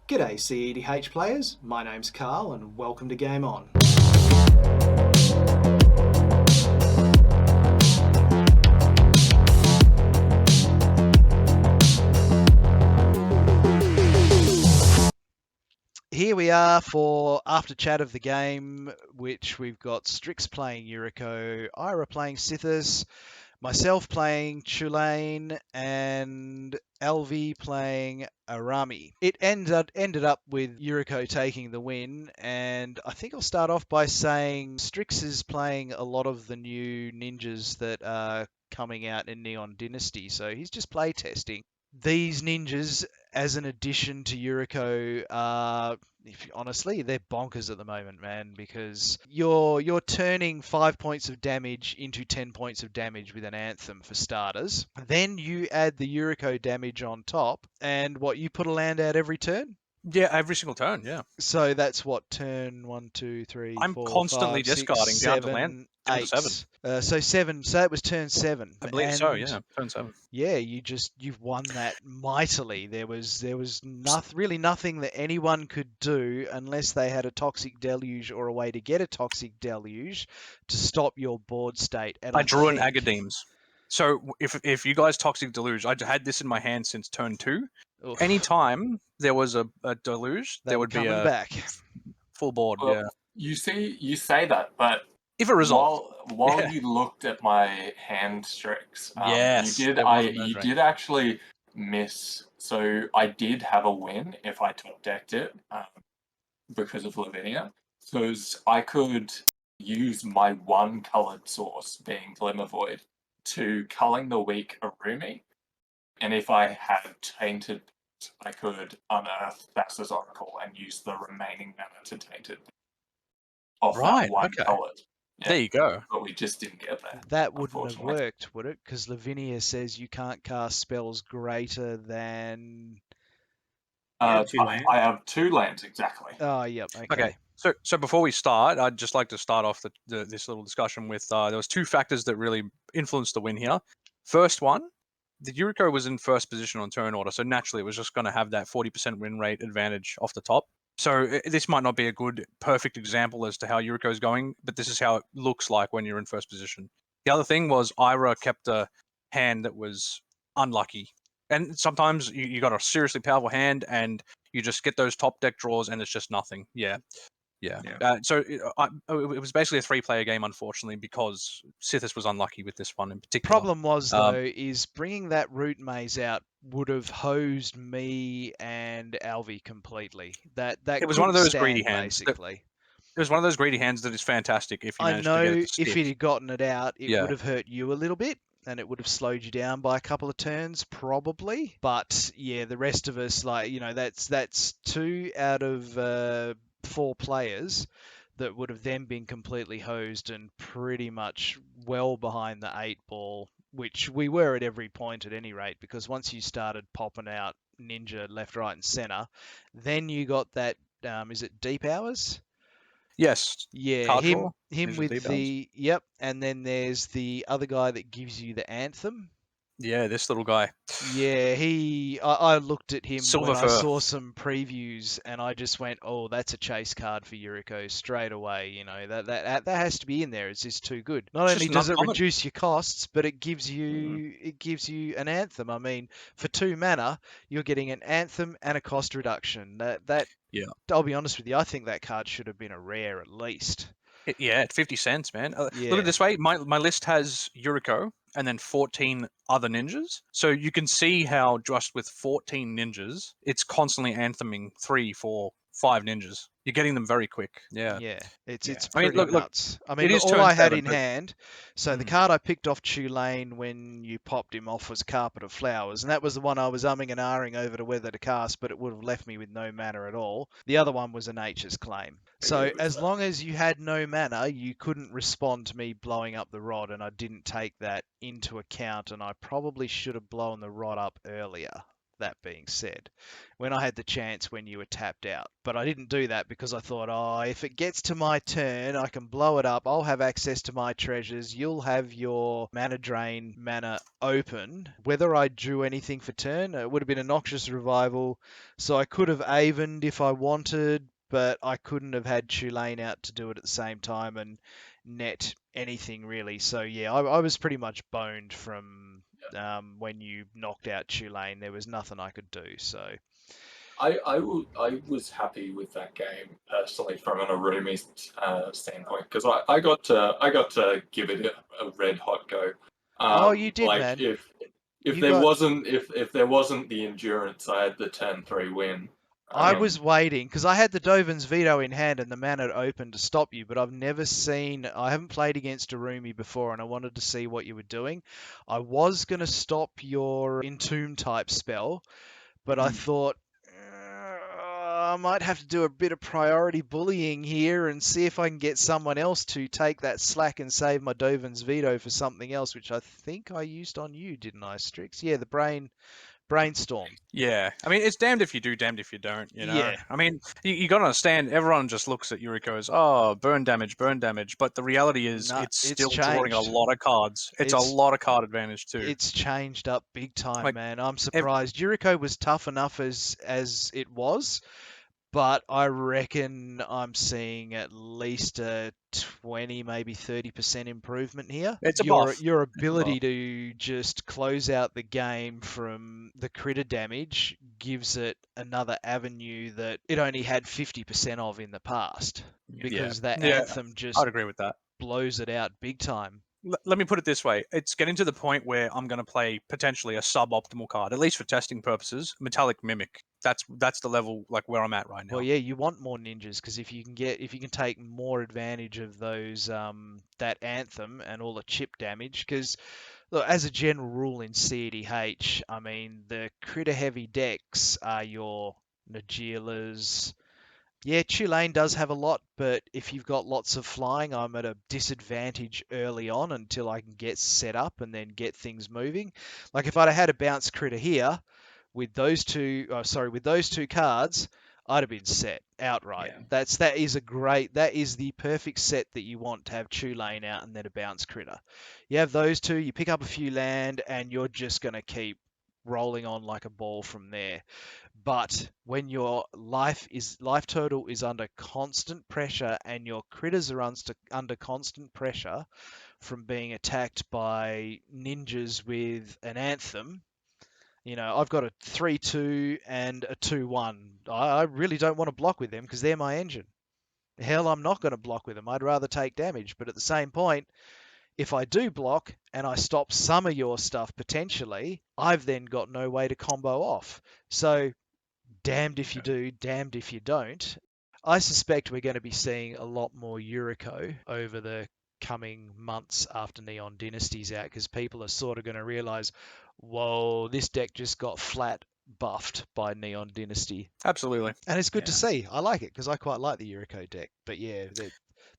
G'day CEDH players, my name's Carl and welcome to Game On. Here we are for after chat of the game, which we've got Strix playing Yuriko, Ira playing Sythis, myself playing Chulane, and LV playing Araumi. It ended up with Yuriko taking the win, and I think I'll start off by saying Strix is playing a lot of the new ninjas that are coming out in Neon Dynasty, so he's just play testing. These ninjas, as an addition to Yuriko, honestly, they're bonkers at the moment, man, because you're turning 5 points of damage into 10 points of damage with an Anthem for starters. Then you add the Yuriko damage on top, and what, you put a land out every turn? Yeah, every single turn, yeah. So that's what, turn 1, 2, 3, I'm 4, constantly 5, 6, discarding down to 7, down to 8. 7. So 7. So that was turn 7. I believe so, yeah. Turn 7. Yeah, you've won that mightily. There was really nothing that anyone could do unless they had a toxic deluge or a way to get a toxic deluge to stop your board state. And I drew an think, Agadeems. So if you guys toxic deluge, I had this in my hand since turn 2. oof, Anytime there was a deluge, they there were would be coming a back. full board. Well, Yeah. you say that, but If it resolved. while Yeah. you looked at my hand tricks, Yes, you there was a nose did ring. actually miss. So I did have a win if I top decked it because of Lavinia, because I could use my one coloured source, being Glimmer Void, to culling the weak Araumi, and if I had tainted, I could unearth Thassa's Oracle and use the remaining mana to taint it off Right, that one okay. coloured. Yeah, There you go. but we just didn't get there. That wouldn't have unfortunately. worked, would it? Because Lavinia says you can't cast spells greater than. I have 2 lands exactly. Oh, yep. Okay. Okay. So before we start, I'd just like to start off this little discussion with there was 2 factors that really influenced the win here. First one, the Yuriko was in first position on turn order, so naturally it was just going to have that 40% win rate advantage off the top. So this might not be a good, perfect example as to how Yuriko is going, but this is how it looks like when you're in first position. The other thing was Ira kept a hand that was unlucky. And sometimes you got a seriously powerful hand and you just get those top deck draws and it's just nothing. Yeah. So it was basically a 3-player game, unfortunately, because Sythis was unlucky with this one in particular. Problem was, though, is bringing that root maze out would have hosed me and Alvi completely. That it was one of those greedy stand, hands. basically. It was one of those greedy hands that is fantastic if you I manage to get know it to stick. if it had gotten it out, it Yeah. would have hurt you a little bit, and it would have slowed you down by a couple of turns, probably. But yeah, the rest of us, that's 2 out of 4 players that would have then been completely hosed and pretty much well behind the 8 ball, which we were at every point at any rate, because once you started popping out ninja left, right, and center, then you got that. Is it Deep Hours? Yes. Yeah, him Ninja with Deep the yep, and then there's the other guy that gives you the anthem. Yeah, this little guy. Yeah, I looked at him Silver when I fur. saw some previews, and I just went, "Oh, that's a chase card for Yuriko straight away." You know that has to be in there. It's just too good. Not It's only just does it uncommon. reduce your costs, but it gives you an anthem. I mean, for 2 mana, you're getting an anthem and a cost reduction. Yeah. I'll be honest with you, I think that card should have been a rare at least. Yeah, at 50 cents, man. Look Yeah. at it this way. My list has Yuriko and then 14 other ninjas. So you can see how just with 14 ninjas, it's constantly antheming 3, 4, 5 ninjas. You're getting them very quick. Yeah. Yeah, it's I mean, pretty look, nuts. I mean, it is all turn I had 7, in but hand, so the card I picked off Chulane when you popped him off was Carpet of Flowers, and that was the one I was umming and ahhing over to whether to cast, but it would have left me with no mana at all. The other one was a Nature's Claim. So as long as you had no mana, you couldn't respond to me blowing up the rod, and I didn't take that into account, and I probably should have blown the rod up earlier. that being said, when I had the chance when you were tapped out. But I didn't do that because I thought, oh, if it gets to my turn, I can blow it up. I'll have access to my treasures. You'll have your mana drain mana open. Whether I drew anything for turn, it would have been a Noxious Revival. So I could have Avened if I wanted, but I couldn't have had Chulane out to do it at the same time and net anything really. So yeah, I was pretty much boned from when you knocked out Chulane. There was nothing I could do. So I was happy with that game personally from an Araumi standpoint because I got to give it a red hot go. oh, you did, Like man. if You got. if there wasn't the endurance, I had the turn 3 win. I was waiting because I had the Dovin's Veto in hand and the mana open to stop you, but I haven't played against Araumi before and I wanted to see what you were doing. I was going to stop your Entomb type spell, but I thought I might have to do a bit of priority bullying here and see if I can get someone else to take that slack and save my Dovin's Veto for something else, which I think I used on you, didn't I, Strix? Yeah, the Brainstorm. Yeah, I mean, it's damned if you do, damned if you don't. You know, Yeah. I mean, you got to understand. Everyone just looks at Yuriko as, oh, burn damage, but the reality is, Nah, it's it's still drawing a changed. lot of cards. It's a It's lot of card advantage too. it's changed up big time, Like, man. I'm surprised. Yuriko was tough enough as it was, but I reckon I'm seeing at least a 20, maybe 30% improvement here. it's a Your buff. your It's a buff. ability to just close out the game from the critter damage gives it another avenue that it only had 50% of in the past, because that Yeah, anthem just I'd agree with that. blows it out big time. Let me put it this way: it's getting to the point where I'm going to play potentially a suboptimal card, at least for testing purposes. Metallic Mimic. That's the level like where I'm at right now. Well, yeah, you want more ninjas because if you can take more advantage of those that anthem and all the chip damage. Because look, as a general rule in CEDH, I mean the critter heavy decks are your Nagilas. Yeah, Chulane does have a lot, but if you've got lots of flying, I'm at a disadvantage early on until I can get set up and then get things moving. Like if I'd have had a bounce critter here, with those two cards, I'd have been set outright. Yeah. That is the perfect set that you want to have Chulane out and then a bounce critter. You have those two, you pick up a few land, and you're just going to keep rolling on like a ball from there. But when your life total is under constant pressure and your critters are under constant pressure from being attacked by ninjas with an anthem, I've got a 3-2 and a 2-1. I really don't want to block with them because they're my engine. Hell, I'm not going to block with them. I'd rather take damage. But at the same point, if I do block and I stop some of your stuff potentially, I've then got no way to combo off. So damned if you do, damned if you don't. I suspect we're going to be seeing a lot more Yuriko over the coming months after Neon Dynasty's out, because people are sort of going to realize, whoa, this deck just got flat buffed by Neon Dynasty. Absolutely. And it's good to see. I like it because I quite like the Yuriko deck. But yeah,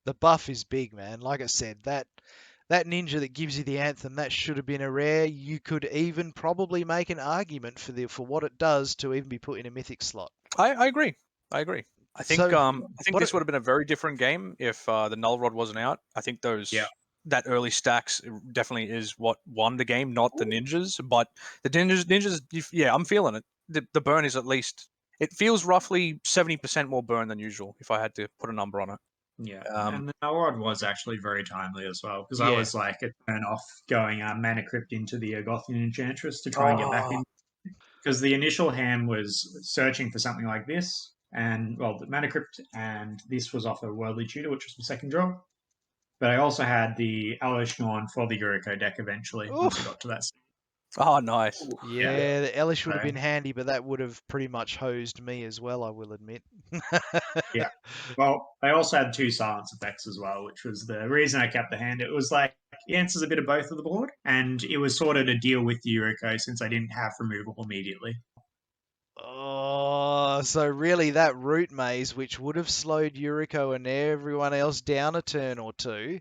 the buff is big, man. Like I said, that ninja that gives you the anthem, that should have been a rare. You could even probably make an argument for what it does to even be put in a mythic slot. I agree. I think So, this would have been a very different game if the Null Rod wasn't out. I think that early stacks definitely is what won the game, not the ninjas. But the ninjas, yeah, I'm feeling it. The burn is at least, it feels roughly 70% more burn than usual if I had to put a number on it. Yeah, and the Null was actually very timely as well, because I Yeah. was like a turn off going Mana Crypt into the Agothian Enchantress to try and get back in. Because the initial hand was searching for something like this, and well, the Mana Crypt, and this was off a Worldly Tutor, which was the second draw. But I also had the Alish Norn for the Yuriko deck eventually, once I got to that. Oh, nice. Yeah, the Elish would have been handy, but that would have pretty much hosed me as well, I will admit. Yeah. Well, I also had 2 silence effects as well, which was the reason I kept the hand. It was like, it answers a bit of both of the board, and it was sort of to deal with the Yuriko since I didn't have removal immediately. Oh, so really that root maze, which would have slowed Yuriko and everyone else down a turn or two,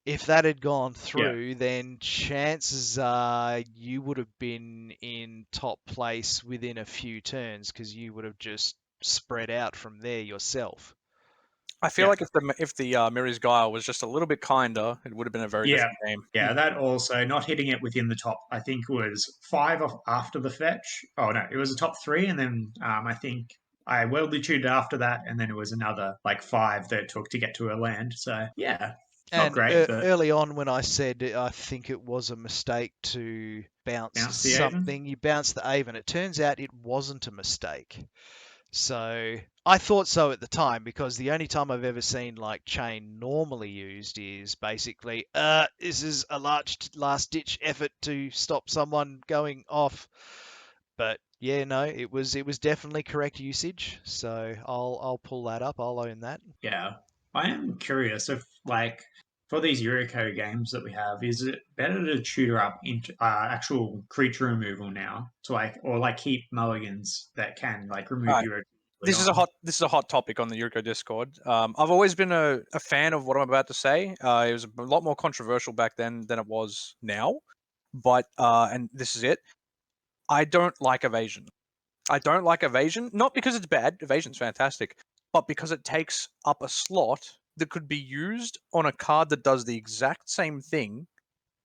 if that had gone through, then chances are you would have been in top place within a few turns because you would have just spread out from there yourself. I feel Yeah. like if the Mirror's Guile was just a little bit kinder, it would have been a very different game. Yeah, that also, not hitting it within the top, I think it was 5 off after the fetch. Oh, no, it was a top 3, and then I think I worldly tuned after that, and then it was another, like, 5 that it took to get to a land. So, yeah, not And great, but early on, when I said I think it was a mistake to bounce bounce the Avon. something, you bounced the Avon. It turns out it wasn't a mistake. So I thought so at the time because the only time I've ever seen like chain normally used is basically, this is a last ditch effort to stop someone going off. But yeah, no, it was definitely correct usage. So I'll pull that up. I'll own that. Yeah. I am curious if, like, for these Yuriko games that we have, is it better to tutor up into actual creature removal now to, like, or like keep mulligans that can, like, remove Alright. Yuriko? This is a hot topic on the Yuriko Discord. I've always been a fan of what I'm about to say. It was a lot more controversial back then than it was now. But and this is it. I don't like evasion. I don't like evasion, not because it's bad. Evasion's fantastic, but because it takes up a slot that could be used on a card that does the exact same thing,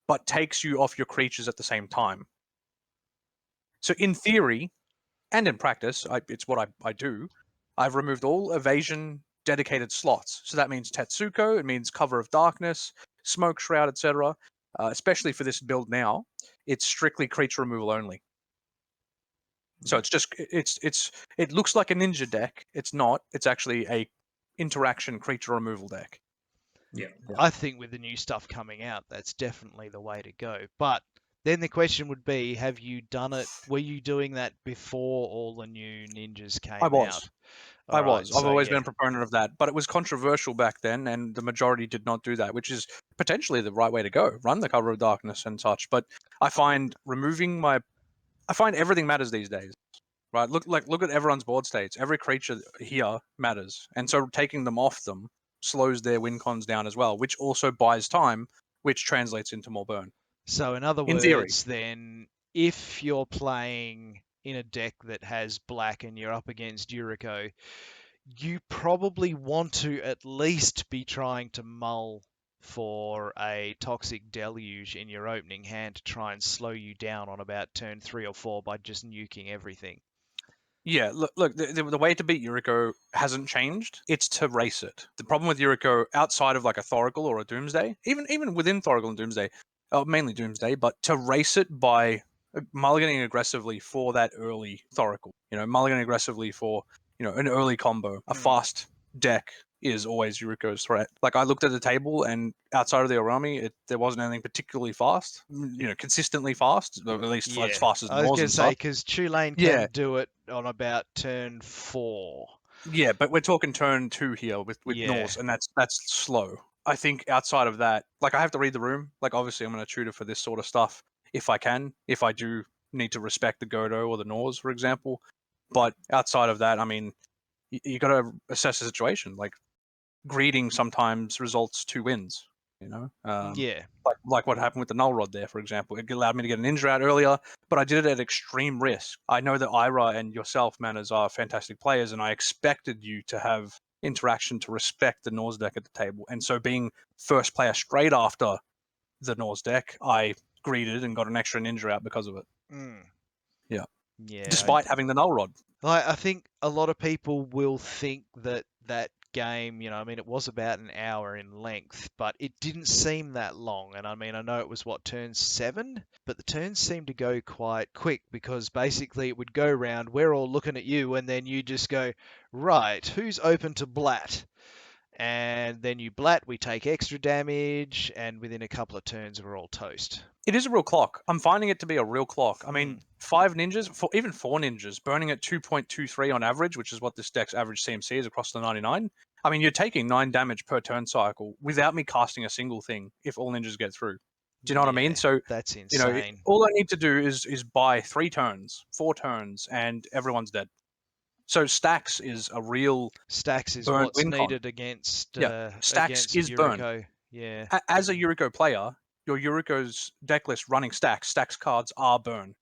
but takes you off your creatures at the same time. So in theory, and in practice, it's what I do. I've removed all evasion dedicated slots. So that means Tetsuko, it means Cover of Darkness, Smoke Shroud, etc. Especially for this build now, it's strictly creature removal only. So it's just it looks like a ninja deck. It's not. It's actually a interaction creature removal deck. Yeah. I think with the new stuff coming out, that's definitely the way to go. But then the question would be, have you done it? Were you doing that before all the new ninjas came I was. out? I All right, was. I've so always yeah. been a proponent of that, but it was controversial back then, and the majority did not do that, which is potentially the right way to go. Run the Cover of Darkness and such. But I find everything matters these days. Right? Look at everyone's board states. Every creature here matters, and so taking them off them slows their win cons down as well, which also buys time, which translates into more burn. So in other In theory. words, then, if you're playing in a deck that has black and you're up against Yuriko, you probably want to at least be trying to mull for a Toxic Deluge in your opening hand to try and slow you down on about turn 3 or 4 by just nuking everything. Yeah, look, the way to beat Yuriko hasn't changed. It's to race it. The problem with Yuriko, outside of like a Thoracle or a Doomsday, even within Thoracle and Doomsday, mainly Doomsday, but to race it by mulliganing aggressively for that early Thoracle. Mulliganing aggressively for an early combo. A fast deck is always Yuriko's threat. Like, I looked at the table, and outside of the Araumi, there wasn't anything particularly fast. Consistently fast, at least as fast as I was Norse going and to say, stuff. because Chulane can Yeah. do it on about turn 4. Yeah, but we're talking turn 2 here with Yeah. Norse, and that's slow. I think outside of that, like, I have to read the room. Like, obviously, I'm going to tutor for this sort of stuff if I can, if I do need to respect the Godo or the Norse, for example. But outside of that, I mean, you got to assess the situation. Like, greeting sometimes results 2 wins. Yeah. Like what happened with the Null Rod there, for example. It allowed me to get an ninja out earlier, but I did it at extreme risk. I know that Ira and yourself, Manners, are fantastic players, and I expected you to have interaction to respect the Norse deck at the table. And so, being first player straight after the Norse deck, I greeted and got an extra ninja out because of it. Yeah. Despite having the Null Rod. I think a lot of people will think that game, it was about an hour in length, but it didn't seem that long. And I know it was turn 7, but the turns seemed to go quite quick because basically it would go round, we're all looking at you, and then you just go, right, who's open to blat? And then you blat, we take extra damage, and within a couple of turns, we're all toast. It is a real clock. I'm finding it to be a real clock. I mean, 5 ninjas, even 4 ninjas, burning at 2.23 on average, which is what this deck's average CMC is across the 99. I mean, you're taking 9 damage per turn cycle without me casting a single thing if all ninjas get through. Do you know what I mean? So that's insane. All I need to do is buy 3 turns, 4 turns, and everyone's dead. So stacks is a real stacks is burn what's needed against stacks against is Yuriko. burn. Yeah. As a Yuriko player, your Yuriko's deck list running stacks cards are burn.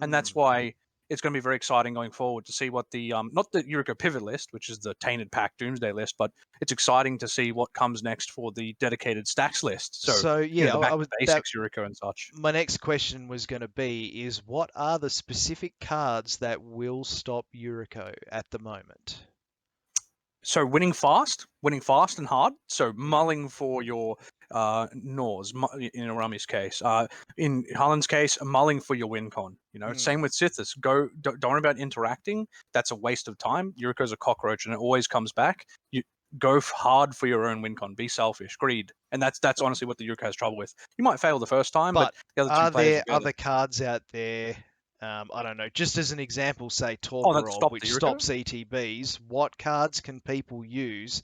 And that's why it's going to be very exciting going forward to see what the not the Yuriko pivot list, which is the Tainted Pack Doomsday list, but it's exciting to see what comes next for the dedicated stacks list. So yeah, the back I to was basics Yuriko and such. my next question was going to be is what are the specific cards that will stop Yuriko at the moment? So winning fast and hard. So mulling for your Nors in Araumi's case. In Harlan's case, mulling for your win con. Same with Sythis. Don't worry about interacting. That's a waste of time. Yuriko's a cockroach and it always comes back. You go hard for your own win con. Be selfish, greed, and that's honestly what the Yuriko has trouble with. You might fail the first time, but the other two are players there will go other cards out there? I don't know. Just as an example, say that Torporov, stop the which Yuriko? stops ETBs. What cards can people use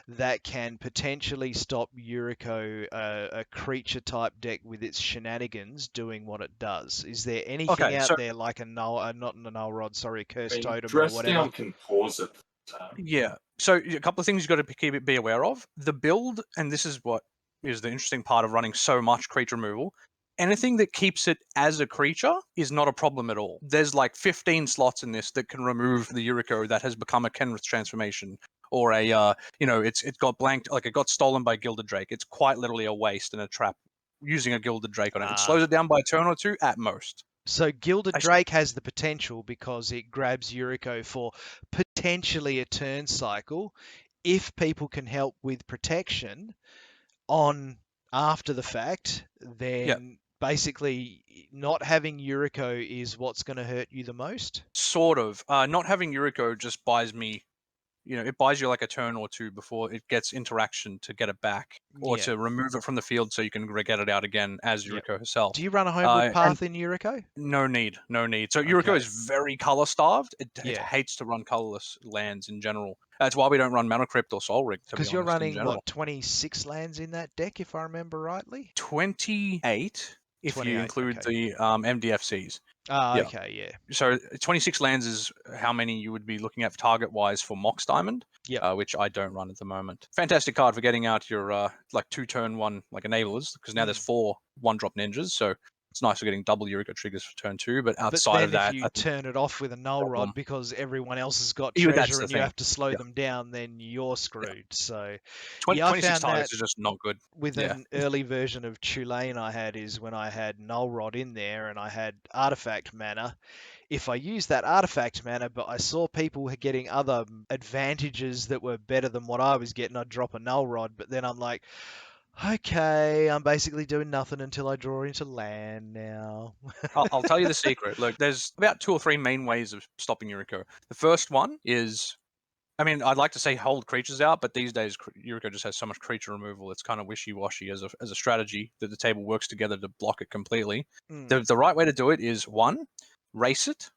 that can potentially stop Yuriko, a creature type deck with its shenanigans, doing what it does? Is there anything Okay, out so there like a null, not a null rod, sorry, I cursed mean, totem or dress whatever? down can pause it. yeah. So a couple of things you've got to be aware of. The build, and this is what is the interesting part of running so much creature removal. Anything that keeps it as a creature is not a problem at all. There's like 15 slots in this that can remove the Yuriko that has become a Kenrith transformation, or it's got blanked, like it got stolen by Gilded Drake. It's quite literally a waste and a trap using a Gilded Drake on it. It slows it down by a turn or two at most. So Gilded Drake has the potential because it grabs Yuriko for potentially a turn cycle. If people can help with protection on after the fact, then basically not having Yuriko is what's going to hurt you the most. Sort of. Not having Yuriko just buys me, it buys you like a turn or two before it gets interaction to get it back, or Yeah. to remove it from the field so you can get it out again as Yep. Yuriko herself. Do you run a homeward And path in Yuriko? no need. So Yuriko Okay. is very color starved. It Yeah. hates to run colorless lands in general. That's why we don't run Mana Crypt or Soul Rig, to be Because you're honest, in running, general. what, 26 lands in that deck, if I remember rightly? 28 if you 28, include okay. the MDFCs. Ah, Yeah. okay, yeah. So 26 lands is how many you would be looking at target-wise for Mox Diamond, Yep. which I don't run at the moment. Fantastic card for getting out your like 2-turn 1 like enablers, because now there's 4 1-drop ninjas, so it's nice for getting double Yuriko triggers for turn 2, but outside But of then if that, you I think turn it off with a null problem. rod because everyone else has got That's treasure the and you thing. have to slow Yeah. them down, then you're screwed. So I 26 found that targets is just not good. with an early version of Chulane I had is when I had null rod in there and I had artifact mana. If I used that artifact mana, but I saw people getting other advantages that were better than what I was getting, I'd drop a null rod. But then I'm like, okay, I'm basically doing nothing until I draw into land now. I'll tell you the secret. Look, there's about 2 or 3 main ways of stopping Yuriko. The first one is, I mean, I'd like to say hold creatures out, but these days Yuriko just has so much creature removal. It's kind of wishy-washy as a strategy that the table works together to block it completely. The right way to do it is 1, race it,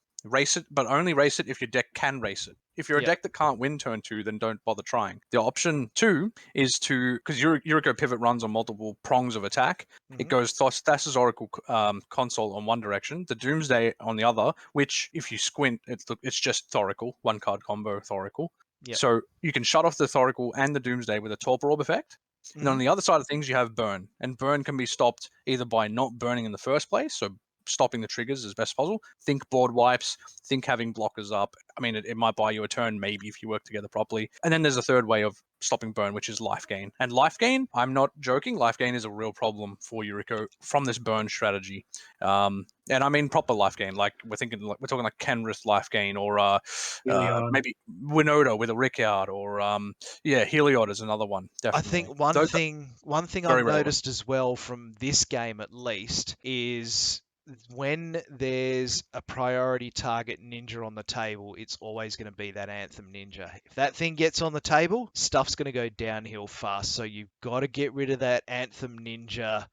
but only race it if your deck can race it. If you're a deck that can't win turn 2, then don't bother trying. The option 2 is to, because Yuriko pivot runs on multiple prongs of attack, it goes Thassa's Oracle console on one direction, the Doomsday on the other, which if you squint, it's just Thoracle, 1-card combo Thoracle. Yep. So you can shut off the Thoracle and the Doomsday with a Torpor Orb effect. And on the other side of things, you have Burn. And Burn can be stopped either by not burning in the first place, so stopping the triggers as best possible. Think board wipes, think having blockers up. I mean, it might buy you a turn, maybe, if you work together properly. And then there's a third way of stopping burn, which is life gain. And life gain, I'm not joking, life gain is a real problem for Yuriko from this burn strategy. And I mean proper life gain, like we're talking like Kenrith life gain, or maybe Winota with a Rickyard, or Heliod is another one. Definitely. I think one thing I've noticed as well from this game at least is when there's a priority target ninja on the table, it's always going to be that Anthem ninja. If that thing gets on the table, stuff's going to go downhill fast. So you've got to get rid of that Anthem ninja,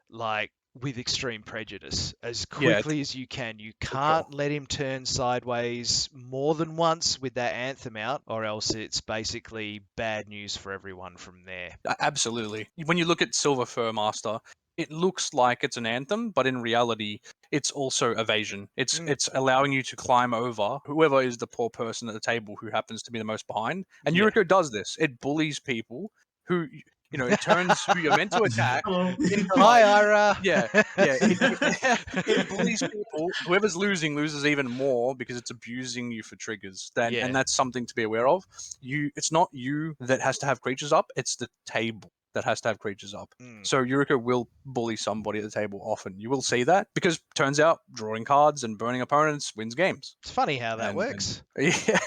like, with extreme prejudice as quickly as you can. You can't let him turn sideways more than once with that Anthem out, or else it's basically bad news for everyone from there. Absolutely. When you look at Silver Fur Master, it looks like it's an Anthem, but in reality, it's also evasion. It's allowing you to climb over whoever is the poor person at the table who happens to be the most behind. And Yuriko does this. It bullies people who it turns who you're meant to attack Hello. into Hi, like, Ira. yeah, it bullies people. Whoever's losing loses even more because it's abusing you for triggers. Yeah. And that's something to be aware of. It's not you that has to have creatures up; it's the table that has to have creatures up. Mm. So Yuriko will bully somebody at the table often. You will see that because turns out drawing cards and burning opponents wins games. It's funny how that And works. yeah,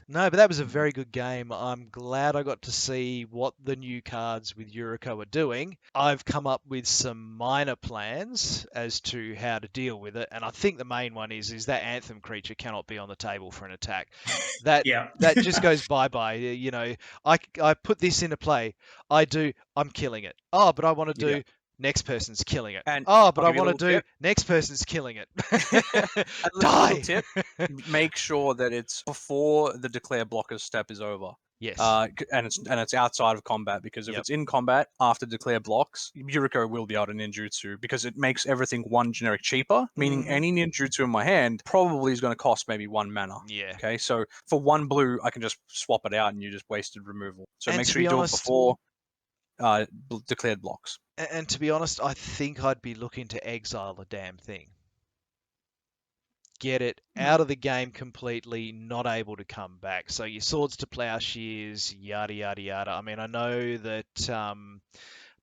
No, but that was a very good game. I'm glad I got to see what the new cards with Yuriko are doing. I've come up with some minor plans as to how to deal with it, and I think the main one is that Anthem creature cannot be on the table for an attack. That Yeah. that just goes bye-bye. You know, I put this into play. I'm killing it. Oh, but I want to Yeah. do next person's killing it. And Oh, but I'll I give you a want to little do tip. next person's killing it. A little Die. tip: make sure that it's before the declare blockers step is over. Yes. And it's outside of combat, because if Yep. it's in combat after declare blocks, Yuriko will be able to ninjutsu because it makes everything one generic cheaper, meaning Mhm. any ninjutsu in my hand probably is going to cost maybe 1 mana. Yeah. Okay, so for 1 blue, I can just swap it out and you just wasted removal. So And make to sure be you do it honest- before declared blocks. And to be honest, I think I'd be looking to exile the damn thing. Get it out of the game completely, not able to come back. So your swords to plowshares, yada yada yada. I mean, I know that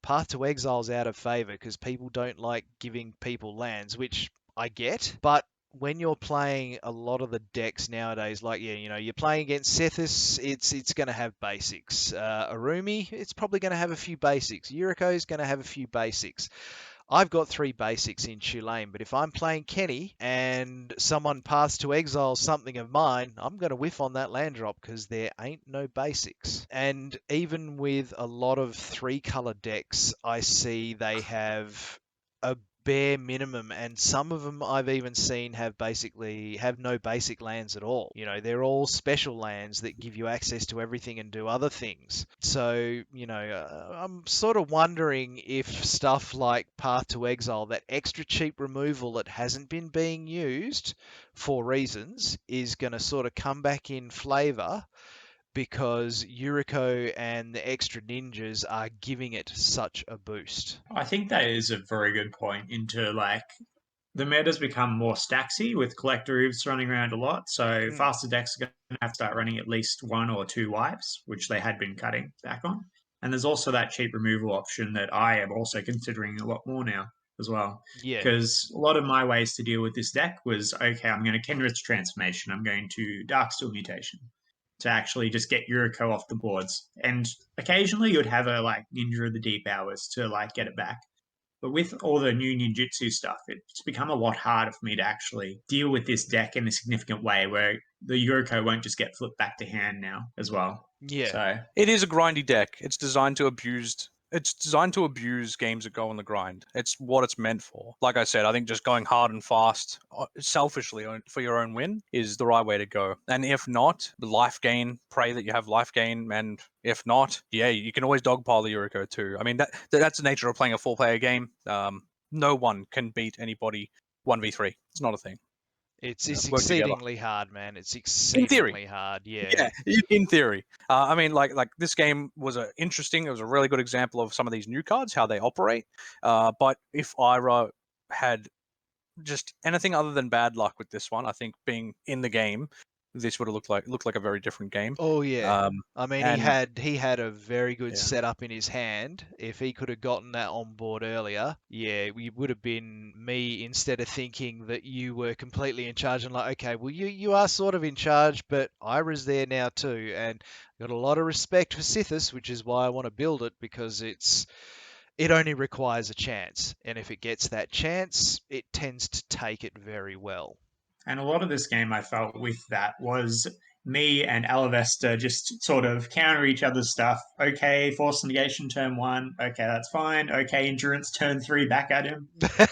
Path to Exile's out of favor because people don't like giving people lands, which I get. But when you're playing a lot of the decks nowadays, like you're playing against Sythis, it's going to have basics. Araumi, it's probably going to have a few basics. Yuriko's going to have a few basics. I've got 3 basics in Chulane, but if I'm playing Kenny and someone paths to exile something of mine, I'm going to whiff on that land drop because there ain't no basics. And even with a lot of 3-color decks, I see they have a bare minimum, and some of them I've even seen have no basic lands at all. They're all special lands that give you access to everything and do other things. So I'm sort of wondering if stuff like Path to Exile, that extra cheap removal that hasn't been being used for reasons, is going to sort of come back in flavor because Yuriko and the extra ninjas are giving it such a boost. I think that is a very good point into the meta's become more stacksy with collector roofs running around a lot. So faster decks are going to have to start running at least 1 or 2 wipes, which they had been cutting back on. And there's also that cheap removal option that I am also considering a lot more now as well. Yeah. Because a lot of my ways to deal with this deck was, okay, I'm going to Kenrith's Transformation, I'm going to Darksteel Mutation to actually just get Yuriko off the boards. And occasionally you'd have a Ninja of the Deep Hours to get it back. But with all the new ninjutsu stuff, it's become a lot harder for me to actually deal with this deck in a significant way where the Yuriko won't just get flipped back to hand now as well. Yeah. So It is a grindy deck. It's designed to abuse games that go on the grind. It's what it's meant for. Like I said, I think just going hard and fast, selfishly for your own win, is the right way to go. And if not, life gain, pray that you have life gain. And if not, yeah, you can always dogpile the Yuriko too. I mean, that's the nature of playing a 4-player game. No one can beat anybody 1v3. It's not a thing. It's Work together. exceedingly hard, man. It's theory. exceedingly hard. Yeah. Yeah, in theory. I mean, like this game was it was a really good example of some of these new cards, how they operate. But if Ira had just anything other than bad luck with this one, I think being in the game, this would have looked like a very different game. Oh yeah. I mean, he and- had a very good Yeah. setup in his hand. If he could have gotten that on board earlier, yeah, we would have been me, instead of thinking that you were completely in charge and like, okay, well you are sort of in charge, but Ira's there now too, and got a lot of respect for Sythis, which is why I want to build it, because it only requires a chance, and if it gets that chance, it tends to take it very well. And a lot of this game I felt with that was me and Alavesta just sort of counter each other's stuff. Okay, force negation turn 1. Okay, that's fine. Okay, endurance turn 3 back at him.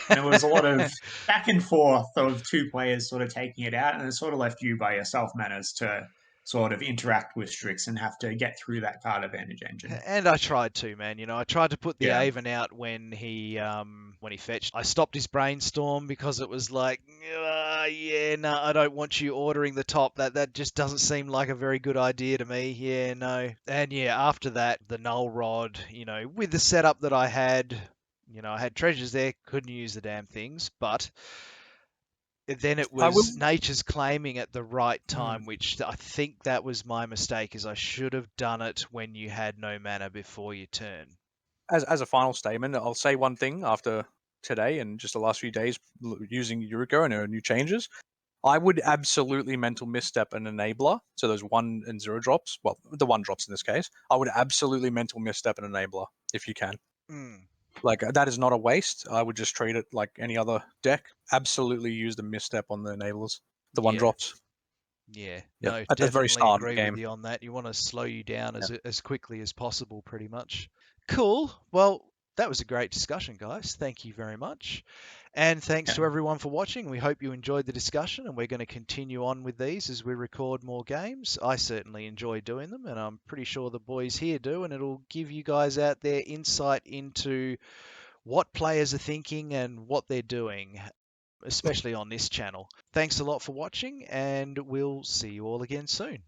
And it was a lot of back and forth of 2 players sort of taking it out, and it sort of left you by yourself, Manners, to sort of interact with Strix and have to get through that card advantage engine. And I tried to, man. I tried to put the Yeah. Avon out when he fetched. I stopped his brainstorm because it was like, yeah, no, I don't want you ordering the top. That just doesn't seem like a very good idea to me. Yeah, no. And yeah, after that, the null rod. With the setup that I had, I had treasures there, couldn't use the damn things, but then it I will. was Nature's Claiming at the right Hmm. time, which I think that was my mistake, is I should have done it when you had no mana before your turn. As a final statement, I'll say one thing after today and just the last few days using Yuriko and her new changes. I would absolutely mental misstep an enabler. So those 1 and 0 drops, well, the 1 drops in this case, I would absolutely mental misstep an enabler if you can. Like, that is not a waste. I would just treat it like any other deck. Absolutely use the misstep on the enablers, the 1 Yeah. drops. Yeah, Yep. no, At the very definitely start of the agree game. with you on that. You want to slow you down as quickly as possible, pretty much. Cool. Well, that was a great discussion, guys. Thank you very much. And thanks to everyone for watching. We hope you enjoyed the discussion, and we're going to continue on with these as we record more games. I certainly enjoy doing them, and I'm pretty sure the boys here do, and it'll give you guys out there insight into what players are thinking and what they're doing, especially on this channel. Thanks a lot for watching, and we'll see you all again soon.